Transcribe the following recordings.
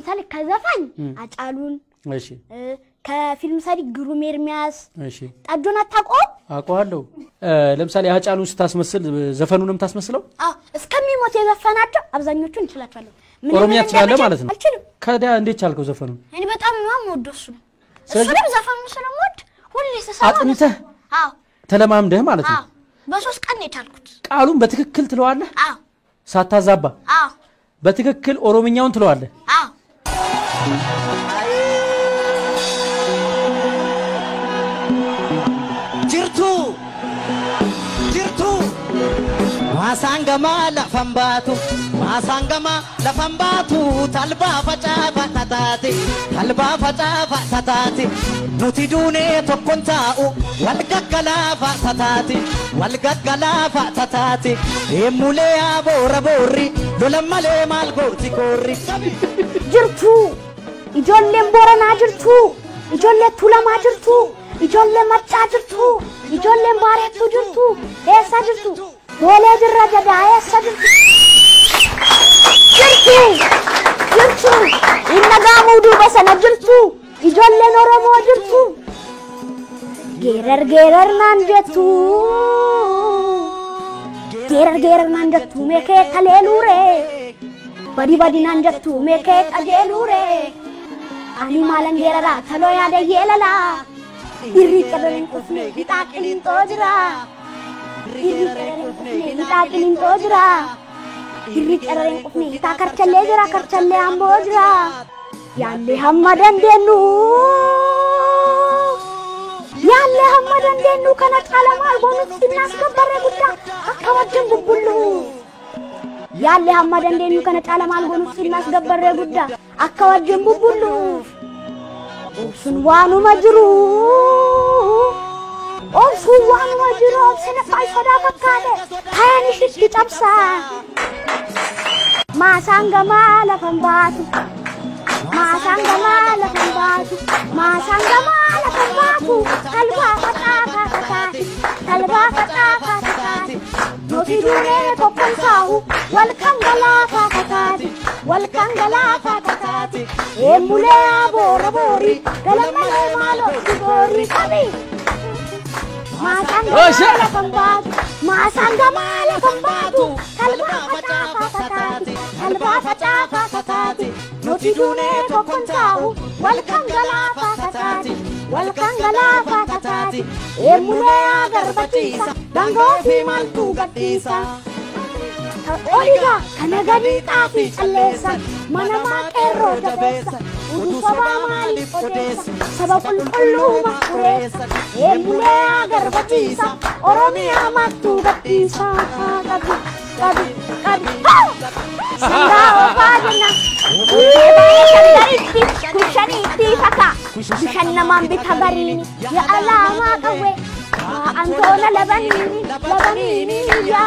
ለምሳሌ ከዘፋኝ አጫሉን እሺ ከፊልም ሰሪ ግሩም ኤርሚያስ እሺ ጠጆን አታውቀው አውቀዋለሁ ለምሳሌ አጫሉን ስታስመስል ዘፈኑንም ታስመስለው እስከሚሞት የዘፈናቸው አብዛኞቹን እንችላቸዋለን ኦሮሚያ ትችላለህ ማለት ነው ከዳ እንዴት ቻልከው ዘፈኑን እኔ በጣም ነው ወደሱ ስለዚህ ዘፈኑን ስለሞት ሁሌ ተሰማ አጥንተህ አዎ ተለማምደህ ማለት ነው በሶስት ቀን የቻልኩት ቃሉን በትክክል ትለዋለህ አዎ ሳታዛባ አዎ በትክክል ኦሮምኛውን ትለዋለህ አዎ jirtu masangama la fambatu talba faca fatati nuti dune tokkonta'u wal gaggala fatati emule abora borri lolamale mal goti korri jirtu ijolle borana jirtu ijolle tulama jirtu ijolle macha jirtu ijolle baretu jirtu esa jirtu dole dirra jada esa jirtu innaga mudu basana jirtu ijolle noromo jirtu gerar nanjetu gerar nanjetu meke kalelure badi nanjetu meke kajelure ani malan gerara thalo yade yelala irri kadarin kusne hitaqin tojra irri kadarin kusne hitakar challe ambojra yalle hammadan denu kana talamal bonus sinas kabare gutta akawajin bubullu yalle hammadan denu kana talamal bonus sinas gabare gutta akawajin bubullu sunwanu majru senafai sada pakkade tayani shitti tabsa masangama la fambatu talba fata noti dune tokkonsahu wal kangala fatati emule abora bori galamale malo bori kabi masangama la fambatu talba fatati noti dune tokkonsahu wal kangala fatati emule agarbatisa dango fi maltu gatisa oliga kanagani tafi chalesa manama qerro dabesa udu saba mali odesa saba kullu makuresa emule agarbatisa oromia maktu gatisa kadi sanga opajna kushani tifaka kushanna mambi tabarini ya alama kawe antona labanini ya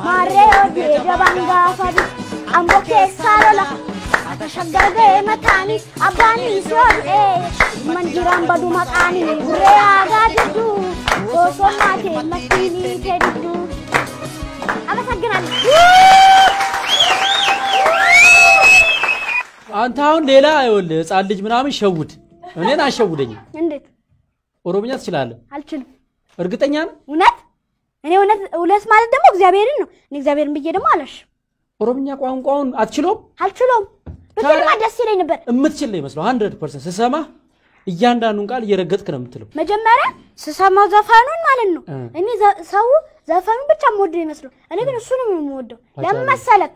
mareo de jabanga fadi ambo kesalola atashagge matani abani sole manjiram badu makani gure aga jidu osonate matini kedu አመሰግናለሁ አንተ አሁን ሌላ አይወል ህፃን ልጅ ምናምን ሸውድ እኔን አሸውደኝ እንዴት ኦሮምኛ ትችላለህ አልችልም እርግጠኛ ነህ እኔ እውነት ማለት ደግሞ እግዚአብሔርን ነው እኔ እግዚአብሔርን ብዬ ደግሞ አላሽ ኦሮምኛ ቋንቋውን አልችሎም በጣም ደስ ይለኝ ነበር እምትችል ነው ይመስለው 100% ስሰማ እያንዳንዱን ቃል እየረገጥክ ነው የምትለው መጀመሪያ ስሰማው ዘፋኑን ማለት ነው እኔ ሰው ዘፋኑን ብቻ ሞድ ይመስለው እኔ ግን እሱንም የምወደው ለምሳሌክ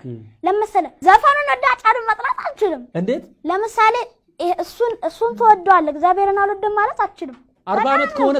ዘፋኑን አዳጫሩ መጥራት አልችልም እንዴት ለምሳሌ እሱን ተወደዋል እግዚአብሔርን አልወደም ማለት አልችልም 40 አመት ከሆነ